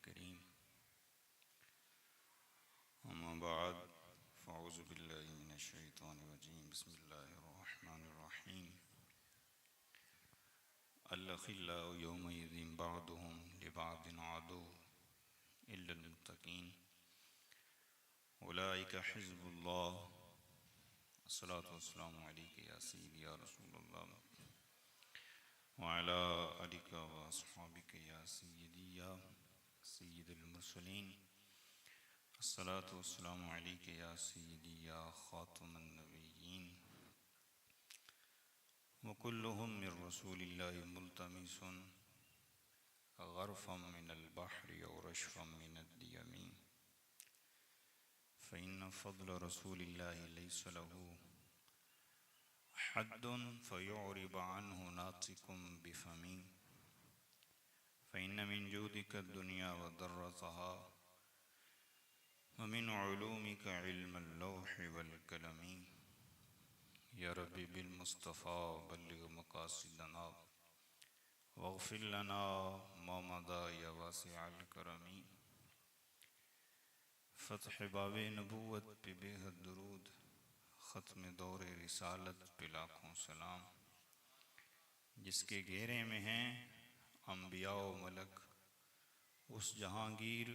करीम। अम्मा बाद फ़अऊज़ु बिल्लाहि मिनश्शैतानिर्रजीम। बिस्मिल्लाहिर्रहमानिर्रहीम। अल-अख़िल्लाउ यौमइज़िन बअदुहुम लिबअदिन अदुव्वुन इल्लल मुत्तक़ीन उलाइका हिज़्बुल्लाह। अस्सलातु वस्सलामु अलैका या सय्यदी या रसूलल्लाह व अला आलिका व अस्हाबिका या सय्यदी या सय्यिदल मुरसलीन। अस्सलातु वस्सलामु अलैका या सय्यदी या ख़ातमन नबिय्यीन व कुल्लुहुम मिन रसूलिल्लाहि मुल्तमिसुन ग़रफ़म मिनल बहरि व रशफ़म मिनद यमीन। फ़इन्न फ़ज़्ल रसूलिल्लाहि लैसा लहू हद्दुन फ़युअरिब अन्हु नातिक़ुम बिफ़मी। फ़इन्न मिन जूदिका दुनिया व दर्रतहा व मिन उलूमिका इल्मल लौहि वल क़लमी। या रब्बी बिल मुस्तफ़ा बल्लिग़ मक़ासिदना वग़फ़िर लना मा मदा या वासिअल करमी। फ़त्ह बाबे नबूवत पे बेहद दुरूद, ख़त्म दौरे रिसालत पे लाखों सलाम। जिसके घेरे में हैं अम्बिया व मलक, उस जहांगीर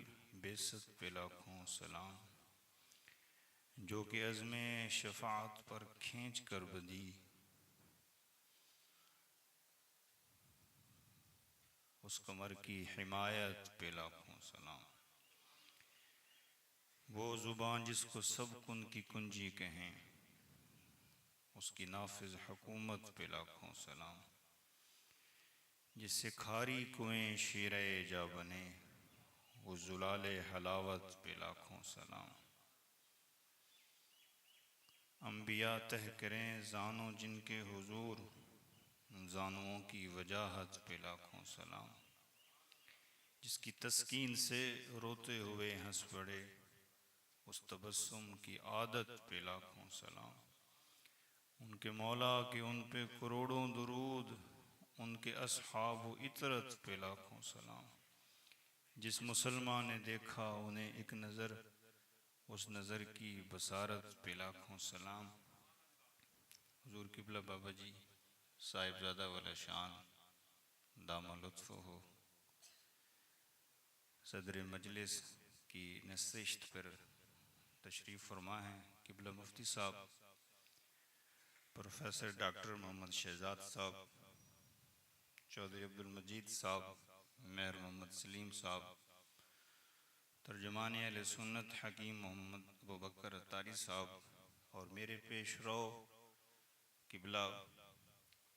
बेसत पे लाखों सलाम। जो कि अज़्मे शफ़ाअत पर खींच कर बदी, उस कमर की हिमायत पे लाखों सलाम। वो ज़ुबान जिसको सब कुन की कुंजी कहें, उसकी नाफिज हुकूमत पे लाखों सलाम। जिससे खारी कुएं शीरे जा बने, वो ज़ुलाले हलावत पे लाखों सलाम। अम्बिया तह करें ज़ानो जिनके हुजूर, ज़ानुओं की वजाहत पे लाखों सलाम। जिसकी तस्कीन से रोते हुए हंस पड़े, उस तबस्सुम की आदत पे लाखों सलाम। उनके मौला के उन पे करोड़ों दुरूद, उनके अस्हाब व इतरत पे लाखों सलाम। जिस मुसलमान ने देखा उन्हें एक नज़र, उस नज़र की बसारत पे लाखों सलाम। हुज़ूर क़िबला बाबा जी साहिबज़ादा वाला शान दामा लुत्फ़ हो, सदर मजलिस की नशिस्त पर तशरीफ़ फरमा हैं। क़िबला मुफ्ती साहब प्रोफेसर डॉक्टर मोहम्मद शहज़ाद साहब, चौधरी अब्दुल मजीद साहब, मेहर मोहम्मद सलीम साहब, तर्जुमान अहले सुन्नत हकीम मोहम्मद अबू बकर अत्तारी साहब, और मेरे पेश रो क़िबला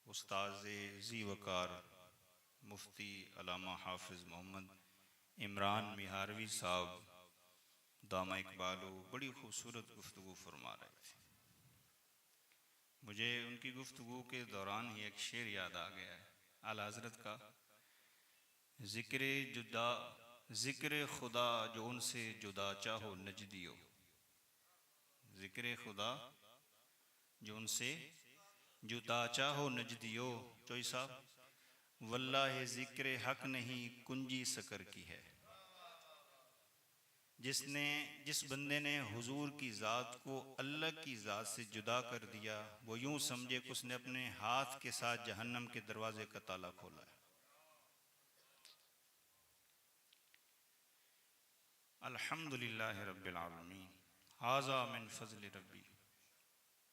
उस्ताज़ ज़ी वक़ार मुफ्ती अल्लामा हाफ़िज़ मोहम्मद इमरान मिहारवी साहब दामा इकबालो बड़ी खूबसूरत गुफ्तगू फरमा रहे थे। मुझे उनकी गुफ्तगू के दौरान ही एक शेर याद आ गया है आला हज़रत का। ज़िक्र खुदा जो उनसे जुदा चाहो नजदियो, ज़िक्र खुदा जो उनसे जुदा चाहो नजदियो। चोई साहब, वल्लाह ज़िक्र हक नहीं कुंजी सकर की है। जिस बंदे ने हुजूर की ज़ात को अल्लाह की ज़ात से जुदा कर दिया, वो यूं समझे कि उसने अपने हाथ के साथ जहन्नम के दरवाजे का ताला खोला है। अल्हम्दुलिल्लाहि रब्बिल आलमीन, हाज़ा मिन फ़ज़्ल रब्बी।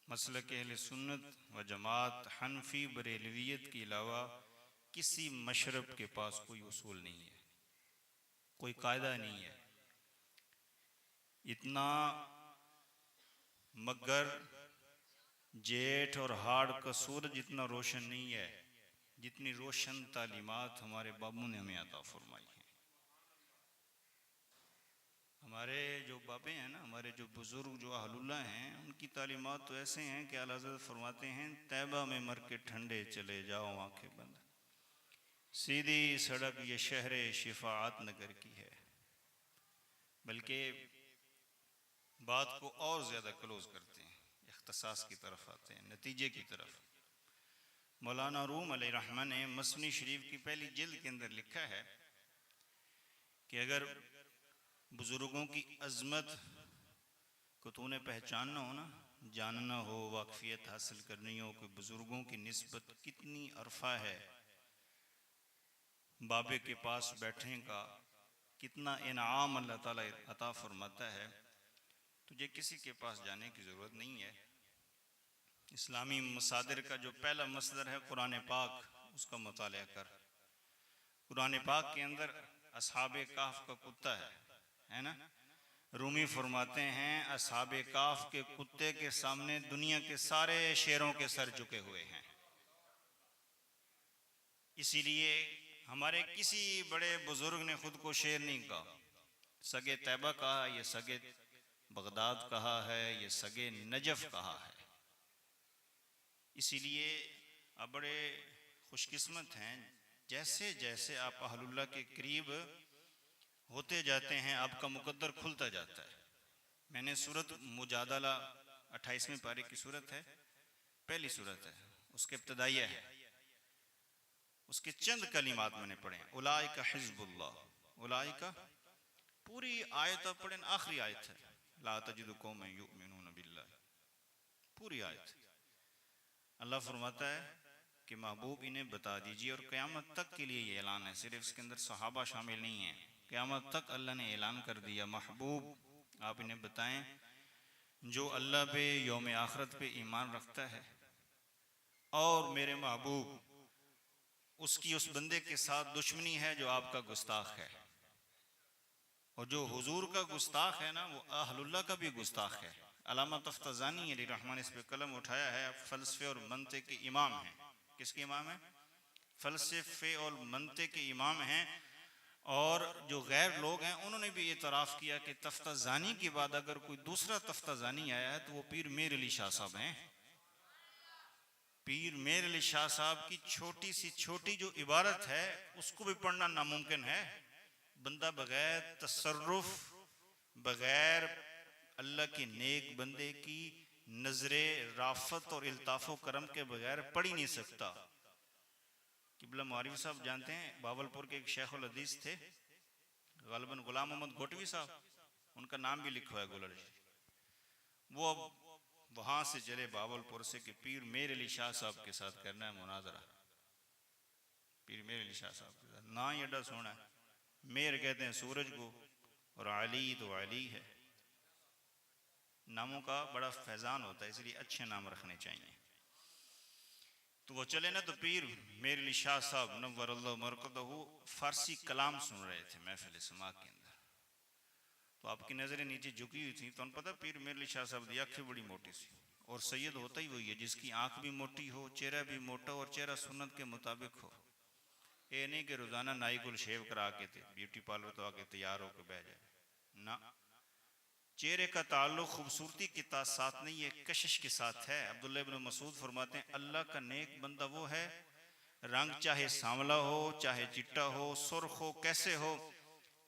मसलक अहले सुन्नत व जमात हनफी बरेलवियत के अलावा किसी मशरब के पास कोई उसूल नहीं है, कोई कायदा नहीं है। इतना मगर जेठ और हाड़ का सूरज इतना रोशन नहीं है जितनी रोशन तालीमात हमारे बाबू ने हमें अता फरमाई है। हमारे जो बाबे हैं ना, हमारे जो बुज़ुर्ग जो अहलुल्लाह हैं, उनकी तालीमात तो ऐसे हैं कि आला हज़रत फरमाते हैं, तैबा में मर के ठंडे चले जाओ आंखें बंद, सीधी सड़क ये शहरे शिफाअत नगर की है। बल्कि बात को और ज़्यादा क्लोज करते हैं, इख्तिसास की तरफ आते हैं, नतीजे की तरफ। मौलाना रूम अलैहिर्रहमा ने मसनी शरीफ की पहली जिल्द के अंदर लिखा है कि अगर बुज़ुर्गों की अज़मत को तूने पहचानना हो ना, जानना हो, वाक़फ़ियत हासिल करनी हो कि बुज़ुर्गों की निस्बत कितनी अरफा है, बाबे के पास बैठने का कितना इनाम अल्लाह ताला अता फरमाता है, तुझे किसी के पास जाने की ज़रूरत नहीं है। इस्लामी मसादिर का जो पहला मसदर है कुरान पाक, उसका मुताला कर। कुरान पाक के अंदर असहाबे काफ का कुत्ता है ना। रूमी फरमाते हैं असहाबे काफ के कुत्ते के सामने दुनिया के सारे शेरों के सर झुके हुए हैं। इसीलिए हमारे किसी बड़े बुजुर्ग ने खुद को शेर नहीं कहा। सगे तैबा कहा, ये सगे बगदाद कहा है, ये सगे नजफ कहा है। इसीलिए आप बड़े खुशकिस्मत हैं, जैसे जैसे आप अहलुल्लाह के करीब होते जाते हैं आपका मुकद्दर खुलता जाता है। मैंने सूरत मुजादला 28वें पारे की सूरत है, पहली सूरत है, उसके इब्तदाइया है, उसके चंद कलिमात मैंने पढ़े। उलाइका हिज़्बुल्लाह, उलाइका पूरी आयत आप पढ़ें, आखिरी आयत है, ला तजिदु कौमन युमिनून बिल्लाह, पूरी आयत। अल्लाह फरमाता है कि महबूब इन्हें बता दीजिए, और क़यामत तक के लिए ये ऐलान है, सिर्फ इसके अंदर सहाबा शामिल नहीं है, क़यामत तक अल्लाह ने ऐलान कर दिया, महबूब आप इन्हें बताएं जो अल्लाह पे, यौम आखिरत पे ईमान रखता है, और मेरे महबूब उसकी उस बंदे के साथ दुश्मनी है जो आपका गुस्ताख है। और जो हुजूर का गुस्ताख है ना, वो अहलुल्लाह का भी गुस्ताख है। अलामा तफ्ताज़ानी अली रहमान इस पे कलम उठाया है। फ़लसफ़े और मंतिक़ के इमाम हैं। किसके इमाम हैं? फ़लसफ़े और मंतिक़ के इमाम हैं। और जो गैर लोग हैं उन्होंने भी एतराफ़ किया कि तफ्ताज़ानी के बाद अगर कोई दूसरा तफ्ताज़ानी आया है तो वो पीर मीर अली शाह साहब हैं। पीर मीर अली शाह साहब की छोटी सी छोटी जो इबारत है उसको भी पढ़ना नामुमकिन है। बंदा बगैर तसर्रुफ, बगैर अल्लाह के नेक बंदे की नजरे राफत और इल्ताफ़ो करम के बगैर पढ़ ही नहीं सकता। किबला मौलवी साहब जानते हैं, बावलपुर के एक शेख उल हदीस थे, गालिबन गुलाम मोहम्मद गोटवी साहब, उनका नाम भी लिखा है गुलर। वो अब वहाँ से चले बावलपुर से कि पीर मीर अली शाह साहब के साथ करना है मुनाजरा। पीर मीर अली शाह साहब के साथ ना ही एडा सोना है। मेर कहते हैं सूरज को, और अली तो अली है। नामों का बड़ा फैजान होता है, इसलिए अच्छे नाम रखने चाहिए। तो वो चले ना, तो पीर मीर अली शाह साहब नव्वरल्लाहु मरकदहू फारसी कलाम सुन रहे थे महफिल समा के अंदर। तो आपकी नज़रें नीचे झुकी हुई थी। तो उन्हें पता पीर मीर अली शाह साहब की आँखें बड़ी मोटी सी, और सैयद होता ही वही है जिसकी आँख भी मोटी हो, चेहरा भी मोटा और चेहरा सुन्नत के मुताबिक हो। ये नहीं कि रोज़ाना नाई को शेव करा के थे, ब्यूटी पार्लर तो आके तैयार होकर बह जाए ना। चेहरे का ताल्लुक खूबसूरती के साथ नहीं, ये कशिश के साथ है। अब्दुल्लाह इब्न मसूद फरमाते हैं अल्लाह का नेक बंदा वो है, रंग चाहे सांवला हो, चाहे चिट्टा हो, सुर्ख हो, कैसे हो,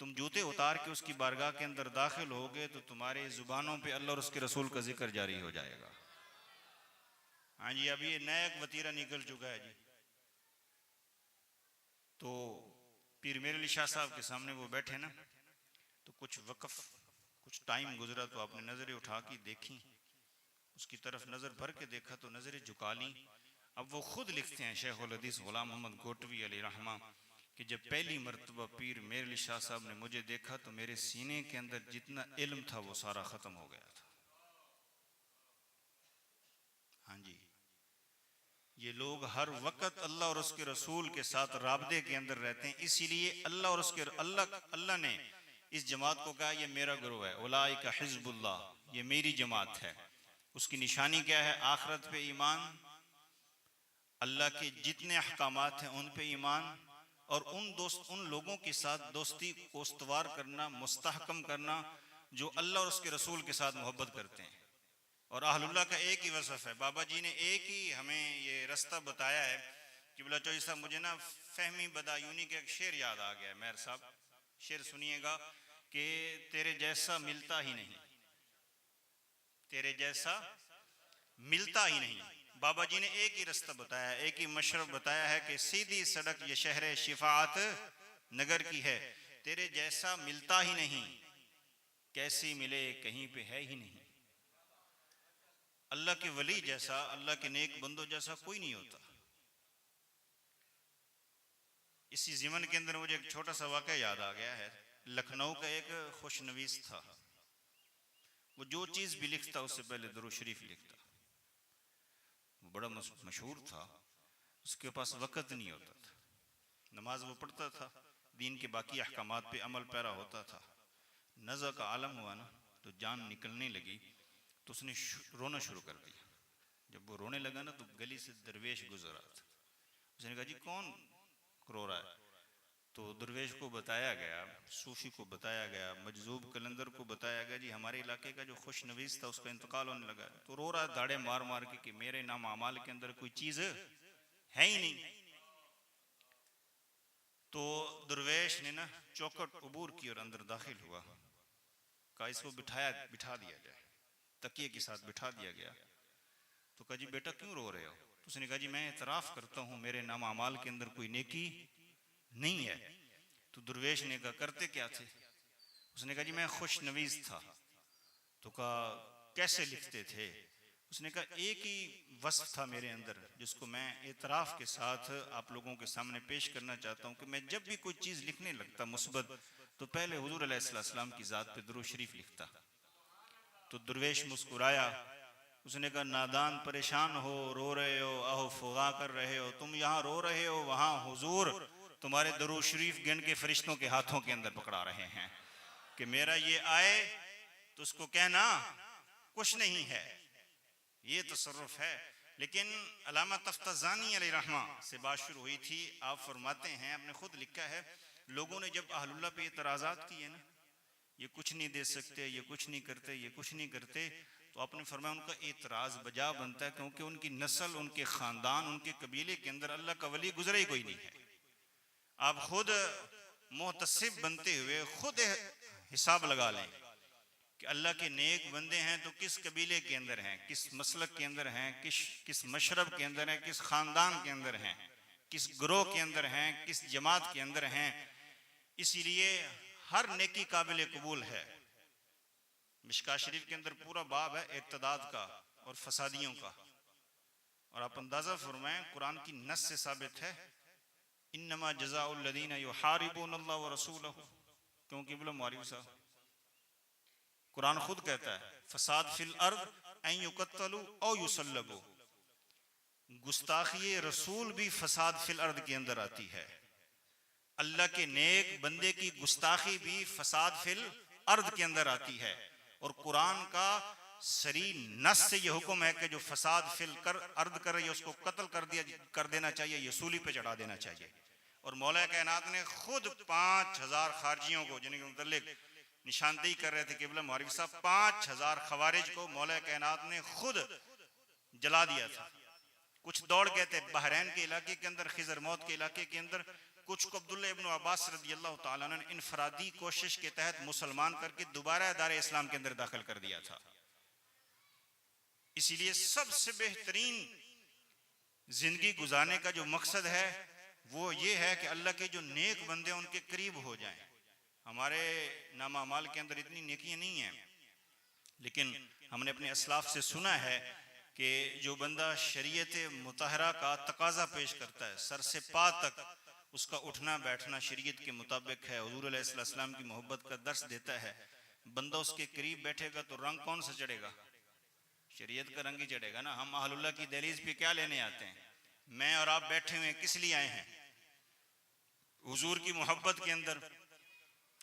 तुम जूते उतार के उसकी बारगाह के अंदर दाखिल होगे तो तुम्हारे जुबानों पे अल्लाह और उसके रसूल का जिक्र जारी हो जाएगा। हाँ जी, अभी ये नया एक वतीरा निकल चुका है जी। तो पीर मीर अली शाह साहब के सामने वो बैठे ना, तो कुछ वक़्फ़, कुछ टाइम गुजरा तो आपने नज़रें उठा के देखी, उसकी तरफ नज़र भर के देखा तो नज़रें झुका ली। अब वो खुद लिखते हैं शेखुल हदीस गुलाम मोहम्मद गोटवी अली रहमा कि जब पहली मरतबा पीर मीर अली शाह साहब ने मुझे देखा तो मेरे सीने के अंदर जितना इल्म था वो सारा ख़त्म हो गया था। हाँ जी, ये लोग हर वक्त अल्लाह और उसके रसूल के साथ राबते के अंदर रहते हैं। इसीलिए अल्लाह और उसके अल्लाह ने इस जमात को कहा ये मेरा गुरु है, उलाइका हिज़्बुल्लाह, ये मेरी जमात है। उसकी निशानी क्या है? आखिरत पे ईमान, अल्लाह के जितने अहकामात हैं उन पे ईमान, और उन लोगों के साथ दोस्ती को उस्तवार करना, मुस्तहकम करना जो अल्लाह और उसके रसूल के साथ मोहब्बत करते हैं। और अहलुल्लाह का एक ही वसफ़ है। बाबा जी ने एक ही हमें ये रास्ता बताया है कि बोला चौधरी साहब मुझे ना फ़हमी बदायूनी का एक शेर याद आ गया। मेहर साहब शेर सुनिएगा कि तेरे जैसा मिलता ही नहीं, तेरे जैसा मिलता ही नहीं। बाबा जी ने एक ही रास्ता बताया, एक ही मशरब बताया है कि सीधी सड़क ये शहर शिफात नगर की है, तेरे जैसा मिलता ही नहीं, कैसी मिले कहीं पे है ही नहीं। अल्लाह के वली जैसा, अल्लाह के नेक बंदों जैसा कोई नहीं होता। इसी जीवन के अंदर मुझे एक छोटा सा वाक़या याद आ गया है। लखनऊ का एक खुशनवीस था, वो जो चीज़ भी लिखता उससे पहले दुरूद शरीफ लिखता। वो बड़ा मशहूर था, उसके पास वक़्त नहीं होता था। नमाज वो पढ़ता था, दीन के बाकी अहकामात पे अमल पैरा होता था। नज़ा का आलम हुआ ना, तो जान निकलने लगी, तो उसने रोना शुरू कर दिया। जब वो रोने लगा ना, तो गली से दरवेश गुजरा था। उसने कहा जी कौन रो रहा है? तो दरवेश को बताया गया, सूफी को बताया गया, मजजूब कलंदर को बताया गया, जी हमारे इलाके का जो खुशनवीस था उसका इंतकाल होने लगा। तो रो रहा है दाड़े मार मार के कि मेरे नाम अमाल के अंदर कोई चीज़ है ही नहीं। तो दरवेश ने ना चौखट अबूर की और अंदर दाखिल हुआ। कहा इसको बिठा दिया जाए, तकिए के साथ बिठा दिया गया। तो कहा जी बेटा क्यों रो रहे हो? तो उसने कहा जी मैं इतराफ़ करता हूँ मेरे नाम अमाल के अंदर कोई नेकी नहीं है। तो दरवेश ने कहा करते क्या थे? उसने कहा जी मैं खुशनवीस था। तो कहा कैसे लिखते थे? उसने कहा एक ही वस्फ था मेरे अंदर जिसको मैं इतराफ़ के साथ आप लोगों के सामने पेश करना चाहता हूँ कि मैं जब भी कोई चीज़ लिखने लगता मुस्बत, तो पहले हुजूर अलैहिस्सलाम की ज़ात पे दुरूद शरीफ लिखता। तो दरवेश मुस्कुराया, उसने कहा नादान परेशान हो, रो रहे हो, आहो फुगा कर रहे हो, तुम यहाँ रो रहे हो, वहाँ हुजूर तुम्हारे दुरूद शरीफ गिन के फरिश्तों के हाथों के अंदर पकड़ा रहे हैं कि मेरा ये आए तो उसको कहना कुछ नहीं है, ये तसर्रुफ है। लेकिन अल्लामा तफ्ताज़ानी अलैहिर्रहमा से बात शुरू हुई थी। आप फरमाते हैं, आपने खुद लिखा है, लोगों ने जब अहलुल्लाह पे इतराज़ात किए ना, ये कुछ नहीं दे सकते, ये कुछ नहीं करते, ये कुछ नहीं करते, तो आपने फरमाया उनका एतराज़ बजा बनता है क्योंकि उनकी नस्ल, उनके ख़ानदान, उनके कबीले के अंदर अल्लाह का वली गुजरा ही कोई नहीं है। आप खुद मुहतसिब बनते हुए खुद हिसाब लगा लें कि अल्लाह के नेक बंदे हैं तो किस कबीले के अंदर हैं, किस मसलक के अंदर हैं, किस मशरब के अंदर हैं, किस ख़ानदान के अंदर हैं, किस ग्रोह के अंदर हैं, किस जमात के अंदर हैं। इसीलिए हर नेकी काबिल कबूल है। मिशका शरीफ के अंदर पूरा बाब है इर्तिदाद का और फसादियों का। और आप अंदाज़ा फरमाएं, कुरान की नस से साबित है, इन्नमा जज़ाउल लज़ीना युहारिबूनल्लाह व रसूलहू। क्योंकि बोला मौलवी साहब, कुरान खुद कहता है फसाद फिल अर्द अन युक़त्तलू औ युसल्लबू। गुस्ताखी रसूल भी फसाद फिल अर्द के अंदर आती है। अल्लाह के नेक बंदे की गुस्ताखी भी फसाद फिल अर्द के अंदर आती है। और कुरान का सरी नस से यह हुक्म है कि जो फसाद फिल अर्द कर रही है उसको कत्ल कर देना चाहिए, ये सूली पे चढ़ा देना चाहिए। और मौला कायनात ने खुद 5000 खारजियों को, जिनके मुतल्लिक निशानदेही कर रहे थे कि बोला मौलवी साहब, 5000 खवारिज को मौला कायनात ने खुद जला दिया था। कुछ दौड़ गए थे बहरैन के इलाके के अंदर, खिजर मौत के इलाके के अंदर। कुछ को अब्दुल्ला इब्न अब्बास रदियल्लाहु ताला ने इनफरादी कोशिश के तहत मुसलमान करके दोबारा दार इस्लाम के अंदर दाखिल कर दिया था। इसीलिए सबसे बेहतरीन जिंदगी गुजारने का जो मकसद है वो ये है कि अल्लाह के जो नेक बंदे उनके करीब हो जाएं। हमारे नामा अमाल के अंदर इतनी नेकियां नहीं हैं, लेकिन हमने अपने असलाफ से सुना है कि जो बंदा शरीयत मुतहरा का तकाजा पेश करता है, सर से पा तक उसका उठना बैठना शरीयत के मुताबिक है, हुजूर अलैहिस्सलाम की मोहब्बत का दर्स देता है, बंदा उसके करीब बैठेगा तो रंग कौन सा चढ़ेगा? शरीयत का रंग ही चढ़ेगा ना। हम अहलुल्लाह की दहलीज पे क्या लेने आते हैं? मैं और आप बैठे हुए किस लिए आए हैं? हुजूर की मोहब्बत के अंदर।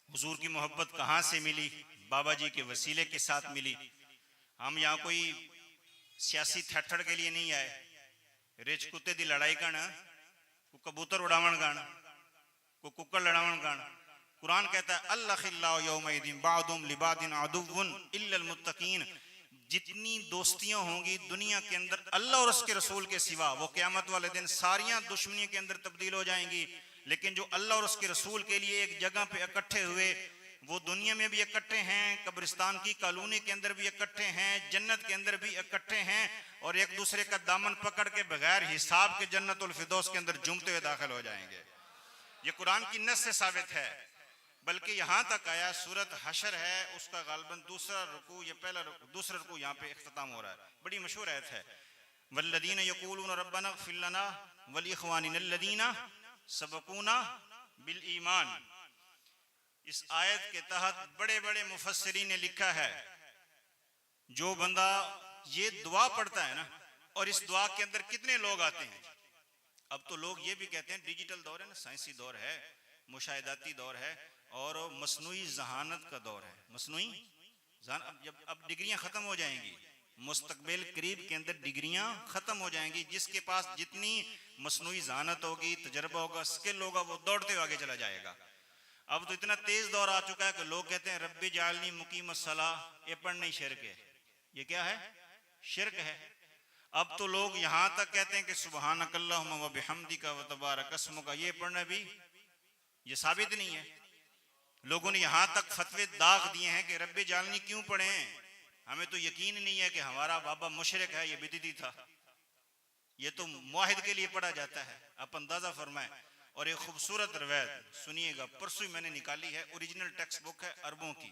हुजूर की मोहब्बत कहाँ से मिली? बाबा जी के वसीले के साथ मिली। हम यहाँ कोई सियासी थट्थड़ के लिए नहीं आए, रिच कुत्ते दी लड़ाई करना, को कबूतर उड़ावन गान, को कुक्कड़ लड़ावन गान। कुरान कहता है अल्लाखिल्लाहु यौमइदिन बादुम लिबादिन अदुव्वुन इल्लल मुत्तकीन। जितनी दोस्तियां होंगी दुनिया के अंदर अल्लाह और उसके रसूल के सिवा, वो क़यामत वाले दिन सारियां दुश्मनी के अंदर तब्दील हो जाएंगी। लेकिन जो अल्लाह और उसके रसूल के लिए एक जगह पे इकट्ठे हुए, वो दुनिया में भी इकट्ठे हैं, कब्रिस्तान की कॉलोनी के अंदर भी इकट्ठे हैं, जन्नत के अंदर भी इकट्ठे हैं, और एक दूसरे का दामन पकड़ के बगैर हिसाब के जन्नतुल फिरदौस के अंदर झूमते हुए दाखिल हो जाएंगे। ये कुरान की नस से साबित है। बल्कि यहाँ तक आया, सूरत हशर है उसका गालबन दूसरा रुकू या पहला रुकू, दूसरा रुकू यहाँ पे इख्तिताम हो रहा है। बड़ी मशहूर आयत है, वल्लदीना यक़ूलूना रब्बना इग़फ़िर लना व लिइख़वानिना अल्लज़ीना सबक़ूना बिल ईमान। इस आयत के तहत बड़े बड़े मुफस्सिरीन ने लिखा है, जो बंदा ये दुआ पढ़ता है ना, और इस दुआ के अंदर कितने लोग आते हैं। अब तो लोग ये भी कहते हैं डिजिटल दौर है ना, साइंसी दौर है, मुशाहिदाती दौर है और मसनूई जहानत का दौर है। मसनूई जब अब डिग्रियां खत्म हो जाएंगी, मुस्तकबिल करीब के अंदर डिग्रियां खत्म हो जाएंगी, जिसके पास जितनी मसनूई जहानत होगी, तजर्बा होगा, स्किल होगा, वो दौड़ते हुए आगे चला जाएगा। अब तो इतना तेज दौर आ चुका है कि लोग कहते हैं रब्बी जालनी मुकीम सलाह, ये पढ़ना ही शिर्क है। ये क्या है? शिर्क है। अब तो लोग यहाँ तक कहते हैं कि सुबहानकल्लाहुम्मा व बिहम्दिका व तबारक अस्मुका, ये पढ़ना भी ये साबित नहीं है। लोगों ने यहाँ तक फतवे दाग दिए हैं कि रब्बी जालनी क्यों पढ़ें, हमें तो यकीन नहीं है कि हमारा बाबा मुशरिक है, ये बिदती था, ये तो मुआहिद के लिए पढ़ा जाता है। आप अंदाजा फरमाएं। और एक खूबसूरत रवायत सुनिएगा, परसों मैंने निकाली है, ओरिजिनल टेक्स्ट बुक है अरबों की।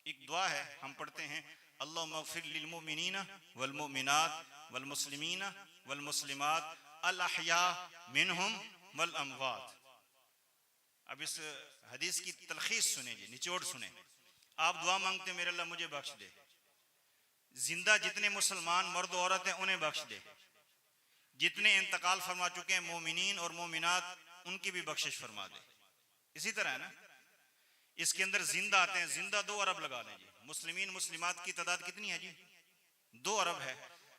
एक दुआ है, हम पढ़ते हैं, अल्लाहुम्मा इग़फ़िर लिल मुमिनीना वल मुमिनात वल मुस्लिमीना वल मुस्लिमात अल अहया मिनहुम वल अमवात। अब इस हदीस की तलखीस सुने जी, निचोड़ सुने। आप दुआ मांगते मेरे अल्लाह मुझे बख्श दे, जिंदा जितने मुसलमान मर्द औरत हैं उन्हें बख्श दे, जितने इंतकाल फरमा चुके हैं मोमिनीन और मोमिनात उनकी भी बख्शिश फरमा दे। इसी तरह है ना, इसके अंदर जिंदा आते हैं, जिंदा 2 अरब लगा लें जी। मुस्लिमीन मुस्लिमात की तादाद कितनी है जी? 2 अरब है।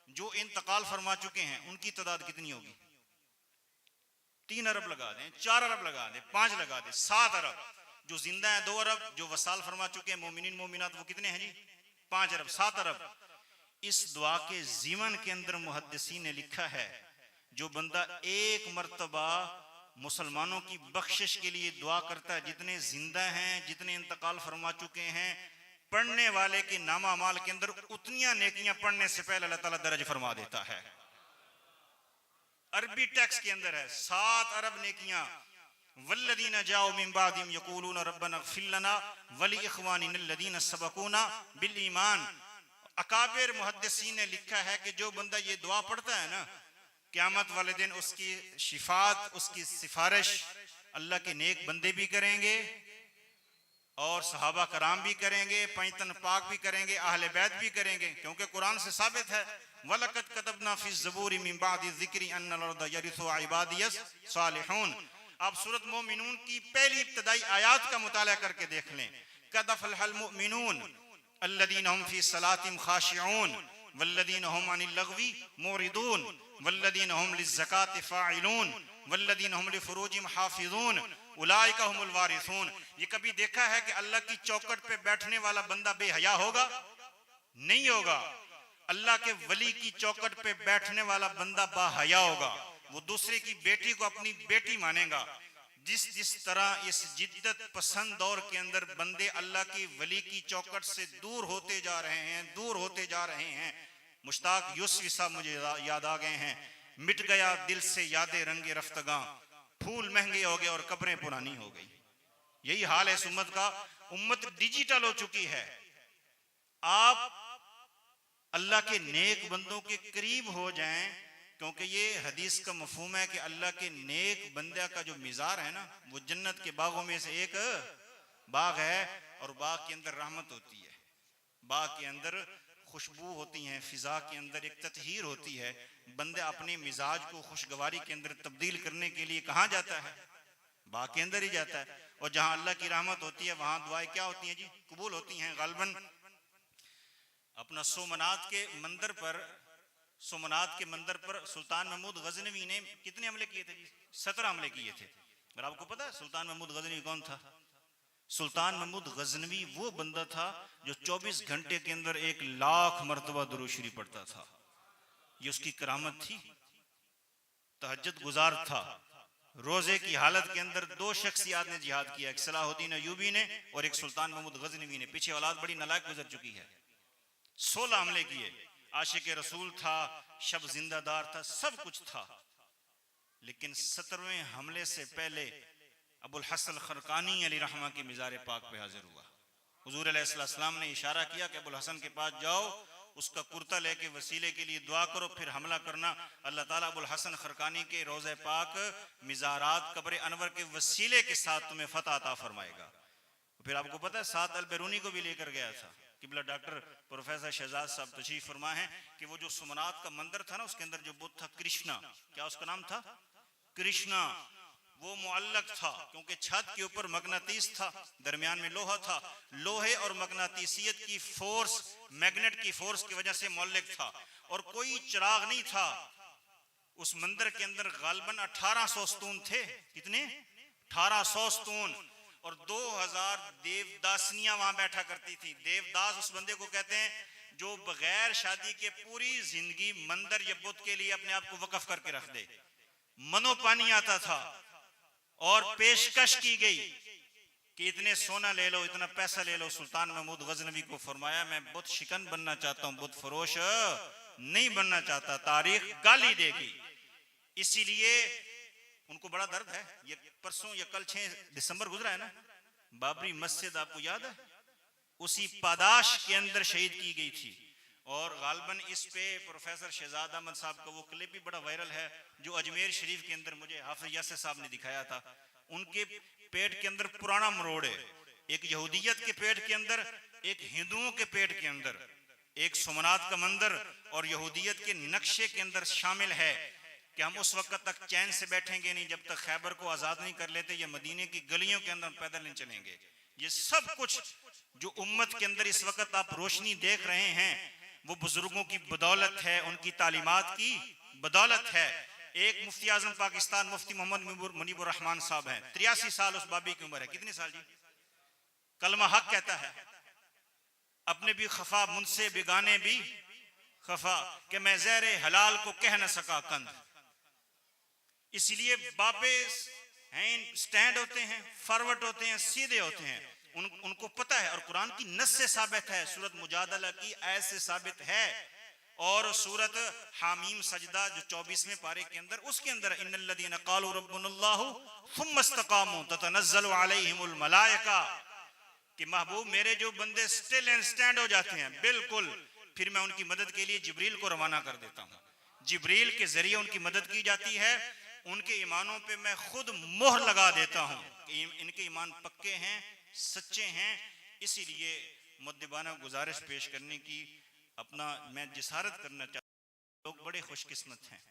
जो इंतकाल फरमा चुके हैं उनकी तादाद कितनी होगी? 3 अरब लगा दें, 4 अरब लगा दें, 5 लगा दें, 7 अरब। जो जिंदा है 2 अरब, जो वसाल फरमा चुके हैं मोमिनीन मोमिनात वो कितने हैं जी? 5 अरब, 7 अरब। इस दुआ के जीवन के अंदर मुहद्दिसीन ने लिखा है, जो बंदा एक मर्तबा मुसलमानों की बख्शिश के लिए दुआ करता है, जितने जिंदा हैं, जितने इंतकाल फरमा चुके हैं, पढ़ने वाले के नामा माल के अंदर उतनियां नेकियां पढ़ने से पहले अल्लाह ताला दर्ज फरमा देता है। अरबी टेक्स्ट के अंदर है 7 अरब नेकियां। वल्लदीना जाओ मिन बादिम यक़ूलूना रब्बना इग़फ़िर लना व लिइख़वानिना अल्लज़ीना सबक़ूना बिल ईमान। अकाबिर मुहद्दिसीन ने लिखा है कि जो बंदा ये दुआ पढ़ता है ना, क़यामत वाले दिन उसकी शिफात, उसकी सिफारिश अल्लाह के नेक बंदे भी करेंगे और सहाबा कराम भी करेंगे, पैतन पाक भी करेंगे, अहले बैत भी करेंगे, क्योंकि कुरान से साबित है, वलक़द कतबना फ़ी ज़बूरी मिन बादि ज़िक्री अन्नल अर्द यरिथुहा इबादियस सालिहून। आप सूरत मोमिनून की पहली इब्तदाई आयात का मुताला करके देख लें। क़द अफ़लहल मुमिनून अल्लज़ीना हुम फ़ी सलातिहिम ख़ाशिऊन वल्लज़ीना हुम अनिल लग़वी मुरिदून वल्लज़ीना हुम लिज़्ज़काति फ़ाइलून वल्लज़ीना हुम लिफ़ुरूजिहिम हाफ़िज़ून उलाइका हुमुल वारिसून। ये कभी देखा है कि अल्लाह की चौखट पे बैठने वाला बंदा बेहया होगा? नहीं होगा। अल्लाह के वली की चौखट पे बैठने वाला बंदा बाहया होगा। वो दूसरे की बेटी को अपनी बेटी मानेगा। जिस तरह इस जिद्दत पसंद दौर के अंदर बंदे अल्लाह की वली की चौखट से दूर होते जा रहे हैं, दूर होते जा रहे हैं। मुश्ताक यूसुफ़ी साहब मुझे याद आ गए हैं, मिट गया दिल से यादे रंगे रफ्तगां, फूल महंगे हो गए और कब्रें पुरानी हो गई। यही हाल है इस उम्मत का। उम्मत डिजिटल हो चुकी है। आप अल्लाह के नेक बंदों के करीब हो जाएं, क्योंकि ये हदीस का मफहूम है कि अल्लाह के नेक बंदे का जो मिज़ार है ना, वो जन्नत के बागों में से एक बाग है, और बाग के अंदर रहमत होती है, बाग के अंदर खुशबू होती हैं, फिजा के अंदर एक ततहीर होती है। बंदे अपने मिजाज को खुशगवारी के अंदर तब्दील करने के लिए कहाँ जाता है? बाग के अंदर ही जाता है। और जहाँ अल्लाह की रहमत होती है वहाँ दुआएं क्या होती हैं जी? कबूल होती हैं गालबन। अपना सोमनाथ के मंदिर पर सुल्तान महमूद गजनवी ने कितने हमले किए थे जी? 17 हमले किए थे। और आपको पता है सुल्तान महमूद गजनवी कौन था? सुल्तान महमूद गजनवी वो बंदा था जो 24 घंटे के अंदर 1 लाख मरतबा दुरूद शरीफ पढ़ता था। ये उसकी करामत थी। तहज्जुद गुजार था। रोजे की हालत के अंदर 2 शख्सियात ने जिहाद किया, एक सलाहुद्दीन अय्यूबी ने और एक सुल्तान महमूद गजनवी ने। पीछे औलाद बड़ी नालायक गुजर चुकी है। 16 हमले किए। आशिक रसूल था, शब जिंदादार था, सब कुछ था, लेकिन 17वें हमले से पहले अबुल हसन खरकानी अली रहमा की मिज़ार पाक पे हाजिर हुआ। हुजूर अलैहिस्सलाम ने इशारा किया कि अबुल हसन के पास जाओ, उसका कुर्ता लेके वसीले के लिए दुआ करो, फिर हमला करना। अल्लाह ताला अबुल हसन खरकानी के रोज़े पाक, मिज़ारात, कब्र अनवर के वसीले के साथ तुम्हें फतह अता फरमाएगा। फिर आपको पता है साथ अल बैरूनी को भी लेकर गया था। किबला डॉक्टर प्रोफेसर शहजाद साहब तशरीफ फरमा है कि वो जो सुमनात का मंदिर था ना, उसके अंदर जो बुत था कृष्णा, क्या उसका नाम था? कृष्णा। वो मुअल्लक था क्योंकि छत के ऊपर मगनातीस था, दरमियान में लोहा था। लोहे और मगनातीसियत की फोर्स, मैग्नेट की फोर्स की वजह से मुअल्लक था, और कोई चिराग नहीं था उस मंदिर के अंदर। गालबन 1800 स्तून थे। कितने? 1800 स्तून। और 2000 देवदासनियां वहां बैठा करती थी। देवदास उस बंदे को कहते हैं जो बगैर शादी के पूरी जिंदगी मंदिर या बुत के लिए अपने आप को वक्फ करके रख दे। मनो पानी आता था और पेशकश की गई कि इतने सोना ले लो, इतना पैसा ले लो। सुल्तान महमूद गजनवी को फरमाया मैं बुत शिकन बनना चाहता हूं, बुत फरोश नहीं बनना चाहता, तारीख गाली देगी। इसीलिए उनको बड़ा दर्द है। ये परसों या कल 6 दिसंबर गुजरा है ना, बाबरी मस्जिद आपको याद है? उसी पादाश के अंदर शहीद की गई थी। और गालबन इस पे प्रोफेसर शहजाद अहमद साहब का वो क्लिप भी बड़ा वायरल है जो अजमेर शरीफ के अंदर मुझे हाफिज यासिर साहब ने दिखाया था। उनके पेट के अंदर पुराना मरोड़ है, एक यहूदियत के पेट के अंदर, एक हिंदुओं के पेट के अंदर, एक सोमनाथ का मंदिर और यहूदियत के नक्शे के अंदर शामिल है कि हम उस वक्त तक चैन से बैठेंगे नहीं जब तक खैबर को आजाद नहीं कर लेते, या मदीने की गलियों के अंदर पैदल नहीं चलेंगे। ये सब कुछ जो उम्मत के अंदर इस वक्त आप रोशनी देख रहे हैं वो बुजुर्गों की बदौलत है, उनकी तालीमात की बदौलत है। एक मुफ्ती आजम पाकिस्तान मुफ्ती मोहम्मद मुनीबुर रहमान साहब हैं, 83 साल उस बाबी की उम्र है। कितनी साल जी? कलमा हक कहता है, अपने भी खफा मुझसे बेगाने भी खफा, कि मैं ज़हरे हलाल को कह न सका कंद। इसलिए बापे हैं, स्टैंड होते हैं, फॉरवर्ड होते हैं, सीधे होते हैं। उनको पता है, और कुरान की नस से साबित है, सूरत मुजादला की आयत से साबित है, और सूरत हामीम सजदा जो 24वें पारे के अंदर, उसके अंदर इन्नल्लज़ीना क़ालू रब्बुनल्लाहु थुम्मा इस्तक़ामू ततनज़्ज़लु अलैहिमुल मलाइका, कि महबूब मेरे जो बंदे स्टिल एंड स्टैंड हो जाते हैं बिल्कुल, फिर मैं उनकी मदद के लिए जिब्रील को रवाना कर देता हूँ। जिब्रील के जरिए उनकी मदद की जाती है। उनके ईमानों पे मैं खुद मोहर लगा देता हूँ कि इनके ईमान पक्के हैं, सच्चे हैं। इसीलिए मुद्दबाना गुजारिश पेश करने की अपना मैं जिसारत करना चाहता हूँ, लोग बड़े खुशकिस्मत हैं।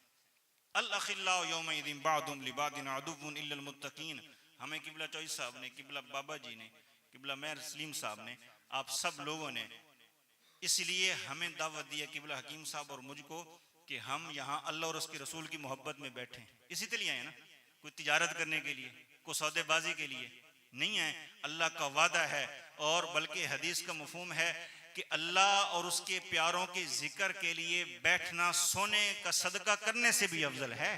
अल अखिल्लाउ यौमइज़िन बादुहुम लिबादिन अदुव्वुन इल्लल मुत्तकीन। हमें किबला चौधरी साहब ने, किबला बाबा जी ने, किबला मेहर सलीम साहब ने, आप सब लोगों ने इसलिए हमें दावत दी है, किबला हकीम साहब और मुझको, कि हम यहाँ अल्लाह और उसके रसूल की मोहब्बत में बैठे। इसी लिए आए ना, कोई तिजारत करने के लिए, कोई सौदेबाजी के लिए नहीं है। अल्लाह का वादा है, और बल्कि हदीस का मफहूम है कि अल्लाह और उसके प्यारों के जिक्र के लिए बैठना सोने का सदका करने से भी अफजल है,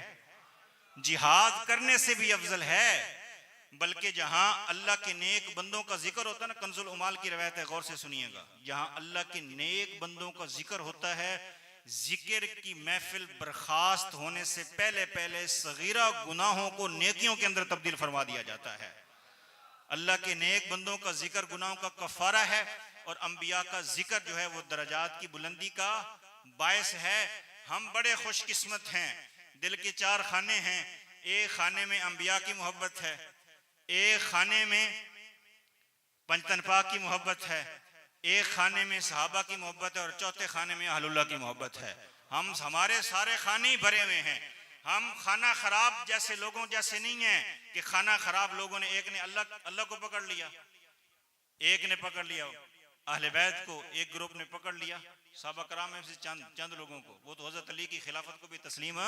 जिहाद करने से भी अफजल है। बल्कि जहां अल्लाह के नेक बंदों का जिक्र होता है ना, कंजुल उमाल की रवायत है, गौर से सुनिएगा, जहां अल्लाह के नेक बंदों का जिक्र होता है, जिक्र की महफिल बर्खास्त होने से पहले पहले सगीरा गुनाहों को नेकियों के अंदर तब्दील फरमा दिया जाता है। अल्लाह के नेक बंदों का जिक्र गुनाहों का कफारा है, और अंबिया का जिक्र जो है वो दरजात की बुलंदी का बायस है। हम बड़े खुशकिस्मत हैं, दिल के 4 खाने हैं। एक खाने में अंबिया की मोहब्बत है, एक खाने में पंजतन पाक की मोहब्बत है, एक खाने में सहाबा की मोहब्बत है, और चौथे खाने में अहलुल्लाह की मोहब्बत है। हमारे सारे खाने ही भरे हुए हैं। हम खाना खराब जैसे लोगों जैसे नहीं है कि खाना खराब लोगों ने, एक ने अल्लाह को पकड़ लिया, एक ने पकड़ लिया अहले बैत को, एक ग्रुप ने पकड़ लिया सहाबा कराम में से चंद लोगों को। वो तो हजरत अली की खिलाफत को भी तस्लीम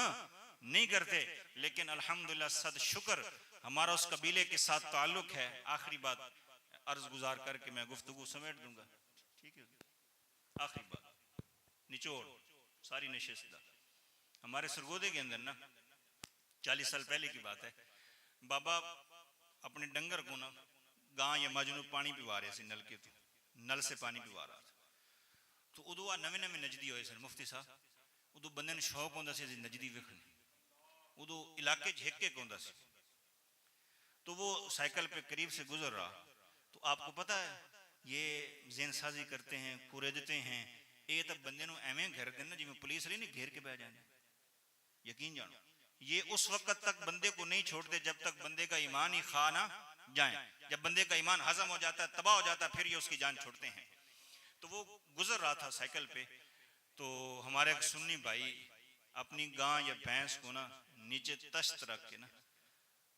नहीं करते, लेकिन अल्हम्दुलिल्लाह सद शुक्र हमारा उस कबीले के साथ ताल्लुक है। आखिरी बात अर्ज गुजार करके मैं गुफ्तगू समेट दूंगा, ठीक है? आखिरी बात, निचोड़ सारी नशिस्त, हमारे सरगोदे के अंदर ना 40 साल पहले की बात है, बाबा अपने डंगर को ना गां या मजनू पानी पिवा रहे थे, नल से पानी पिवा रहा था। तो उदो आ नवे नवे नजदी होए सन मुफ्ती साहब, उदो बंदे ने शौक होंदा सी नजदी वेखण, उदो इलाके च हिक हिक होंदा सी। तो वो साइकिल पे करीब से गुजर रहा, तो आपको पता है ये जेन साजी करते हैं, कुरेदते हैं, ये तब बंदे नु एवें घेर देना जिवें पुलिस वाले नहीं घेर के बह जाने। यकीन जानो ये उस वक्त तक बंदे को नहीं छोड़ते जब तक बंदे का ईमान ही खा ना जाए। जब बंदे का ईमान हजम हो जाता है, तबाह हो जाता है, फिर ये उसकी जान छोड़ते हैं। तो वो गुजर रहा था साइकिल पे, तो हमारे एक सुन्नी भाई अपनी गां या भैंस को ना नीचे तश्त रख के ना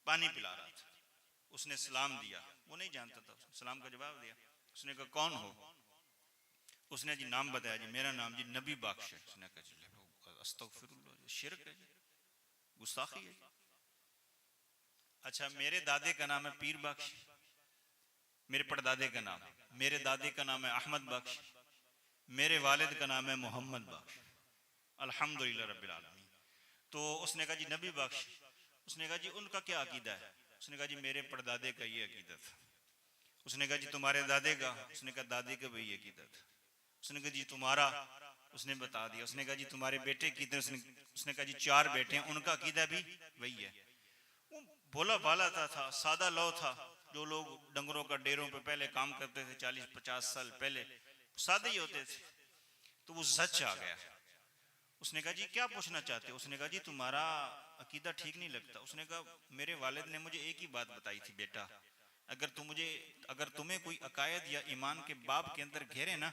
पानी पिला रहा था। उसने सलाम दिया, वो नहीं जानता था, सलाम का जवाब दिया। उसने कहा कौन हो? उसने जी नाम बताया, जी मेरा नाम जी नबी बख्श है। उसने कहा जी अस्तगफिरुल्लाह, शिरक है जी, गुस्ताखी है। अच्छा मेरे दादे का नाम है पीर बख्श, मेरे परदादे का नाम, मेरे दादे का नाम है अहमद बख्श, मेरे वालिद का नाम है मोहम्मद बख्श, अल्हम्दुलिल्लाह रब्बिल आलमीन। तो उसने कहा जी नबी बख्श, उसने कहा जी उनका क्या अकीदा है? उसने कहा जी मेरे परदादे का ये अकीदा था। उसने कहा जी तुम्हारे दादे का? उसने कहा दादी का भी ये अकीदा था। उसने कहा जी तुम्हारा? उसने बता दिया। उसने कहा जी तुम्हारे बेटे कितने? उसने कहा जी 4 बेटे हैं, उनका अकीदा भी वही है। वो भोला भाला था, सादा लौ था। जो लोग डंगरों का डेरों पे पहले काम करते थे 40-50 साल पहले, सादे ही होते थे। तो वो सच आ गया। उसने कहा जी क्या पूछना चाहते हो? उसने कहा जी तुम्हारा अकीदा ठीक नहीं लगता। उसने कहा मेरे वालिद ने मुझे एक ही बात बताई थी, बेटा अगर तुम्हें कोई अकायद या ईमान के बाब के अंदर घेरे ना,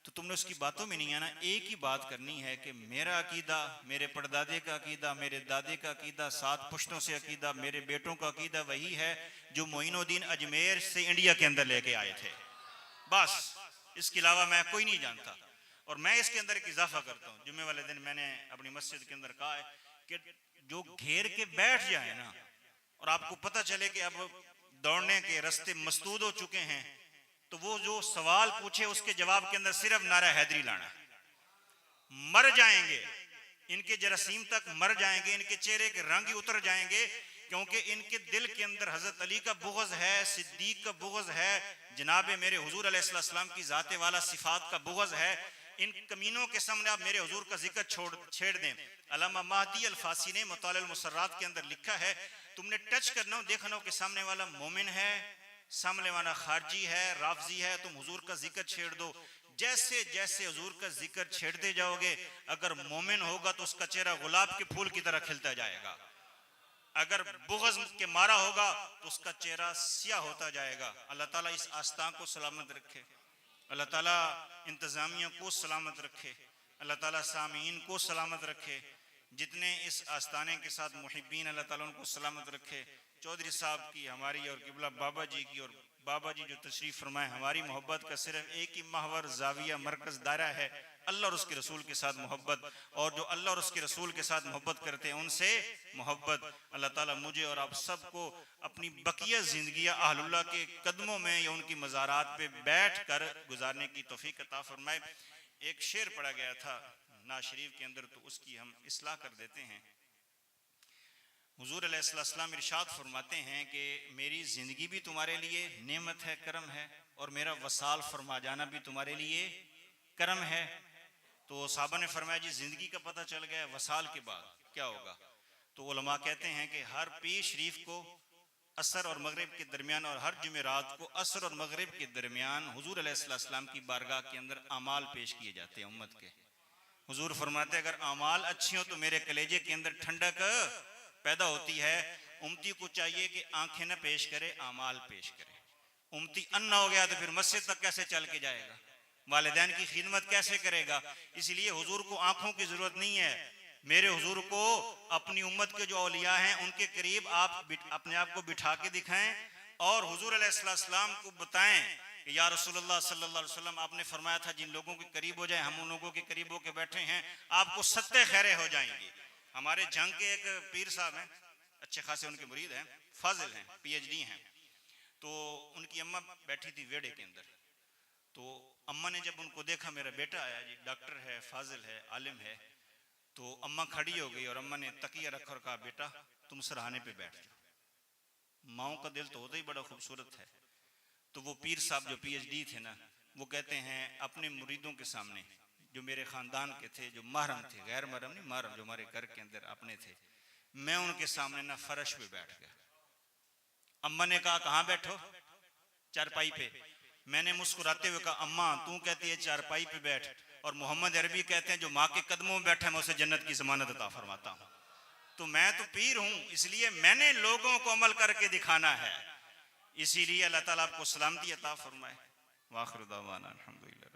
तो तुमने उसकी बातों में नहीं आना। एक ही बात करनी है कि मेरा अकीदा, मेरे परदादे का अकीदा, मेरे दादे का अकीदा, 7 पुश्तों से अकीदा, मेरे बेटों का अकीदा वही है जो मोइनुद्दीन अजमेर से इंडिया के अंदर लेके आए थे। बस इसके अलावा मैं कोई नहीं जानता। और मैं इसके अंदर एक इजाफा करता हूँ। जुम्मे वाले दिन मैंने अपनी मस्जिद के अंदर कहा है कि जो घेर के बैठ जाए ना, और आपको पता चले कि अब दौड़ने के रास्ते मसदूद हो चुके हैं, तो वो जो सवाल पूछे उसके जवाब के अंदर सिर्फ नारा हैदरी लाना। मर जाएंगे, इनके जरासीम तक मर जाएंगे, इनके चेहरे के रंग ही उतर जाएंगे, क्योंकि इनके दिल के अंदर हजरत अली का बुग़्ज़ है, सिद्दीक का बुग़्ज़ है, जनाब मेरे हुजूर अलैहिस्सलाम की जाते वाला सिफात का बुग़्ज़ है। इन कमीनों के सामने आप मेरे हुजूर का जिक्र छेड़ दें। अल्लामा महदी अल-फासी ने मुतालिल मुसर्रात के अंदर लिखा है, तुमने टच करना हो, देखना हो कि सामने वाला मोमिन है, सामने वाला खारजी है, राफजी है, तुम हुजूर का जिक्र छेड़ दो। जैसे जैसे हुजूर का जिक्र छेड़ते जाओगे, अगर मोमिन होगा तो उसका चेहरा गुलाब के फूल की तरह खिलता जाएगा, अगर बुग़्ज़ के मारा होगा तो उसका चेहरा सियाह होता जाएगा। अल्लाह ताला इस आस्था को सलामत रखे, अल्लाह ताला इंतज़ामिया को सलामत रखे, अल्लाह ताला सामीन को सलामत रखे, जितने इस आस्थाने के साथ मुहिब्बीन अल्लाह ताला उनको सलामत रखे। चौधरी साहब की, हमारी और किबला बाबा जी की, और बाबा जी जो तशरीफ़ फरमाए, हमारी मोहब्बत का सिर्फ एक ही महवर जाविया मरकज़ दायरा है, अल्लाह और उसके रसूल के साथ मोहब्बत। और जो अल्लाह और उसके रसूल के साथ मोहब्बत करते हैं उनसे मोहब्बत। अल्लाह ताला मुझे और आप सबको अपनी बकिया ज़िंदगी अहलुल्लाह के कदमों में या उनकी मज़ारात पे बैठ कर गुजारने की तौफीक अता फरमाए। एक शेर पढ़ा गया था नाज़ शरीफ के अंदर, तो उसकी हम इस्लाह कर देते हैं। हुजूर अलैहिस्सलाम इरशाद फरमाते हैं कि मेरी ज़िंदगी भी तुम्हारे लिए नेमत है, करम है, और मेरा वसाल फरमा जाना भी तुम्हारे लिए करम है। तो साहबा ने फरमाया जी ज़िंदगी का पता चल गया, वसाल के बाद क्या होगा? तो उलमा कहते हैं कि हर पीर शरीफ को असर और मगरिब के दरमियान, और हर जुमेरात को असर और मगरिब के दरमियान हुजूर अलैहिस्सलाम की बारगाह के अंदर अमाल पेश किए जाते हैं उम्मत के। हुजूर फरमाते हैं अगर अमाल अच्छी हो तो मेरे कलेजे के अंदर ठंडक पैदा होती है। उम्मती को चाहिए कि आंखें न पेश करे, अमाल पेश करे। उम्मती अन्ना हो गया तो फिर मस्जिद तक कैसे चल के जाएगा, वालिदैन की खिदमत कैसे करेगा? इसलिए हुजूर को आंखों की जरूरत नहीं है। मेरे हुजूर को अपनी उम्मत के जो औलिया हैं उनके करीब आप अपने आप को बिठा के दिखाएं और हुजूर अलैहिस्सलाम को बताएं कि या रसूलुल्लाह सल्लल्लाहु अलैहि वसल्लम, आपने फरमाया था जिन लोगों के करीब हो जाए, हम उन लोगों के करीब होके बैठे हैं, आपको सत्ते खैरे हो जाएंगी। हमारे जंग के एक पीर साहब हैं, अच्छे खासे उनके मुरीद हैं, फाजिल हैं, PhD हैं। तो उनकी अम्मा बैठी थी वेड़े के अंदर। तो अम्मा ने जब उनको देखा, मेरा बेटा आया जी, डॉक्टर है, फाजिल है, आलिम है, तो अम्मा खड़ी हो गई और अम्मा ने तकिया रखा और कहा बेटा तुम सराहने पे बैठ जाओ। माओ का दिल तो होता ही बड़ा खूबसूरत है। तो वो पीर साहब जो PhD थे ना, वो कहते हैं अपने मुरीदों के सामने, जो मेरे ख़ानदान के थे, जो महरम थे, गैर महरम नहीं, महरम जो हमारे घर के अंदर अपने थे, मैं उनके सामने ना फर्श पे बैठ गया अम्मा ने कहा कहाँ बैठो? चारपाई पे। मैंने मुस्कुराते हुए कहा अम्मा तू कहती है चारपाई पे बैठ, और मोहम्मद अरबी कहते हैं जो माँ के कदमों में बैठा मैं उसे जन्नत की जमानत अता फरमाता हूँ। तो मैं तो पीर हूँ, इसलिए मैंने लोगों को अमल करके दिखाना है। इसीलिए अल्लाह ताला आपको सलामती अता फरमाए। वाखिर दावाना अल्हम्दुलिल्लाह।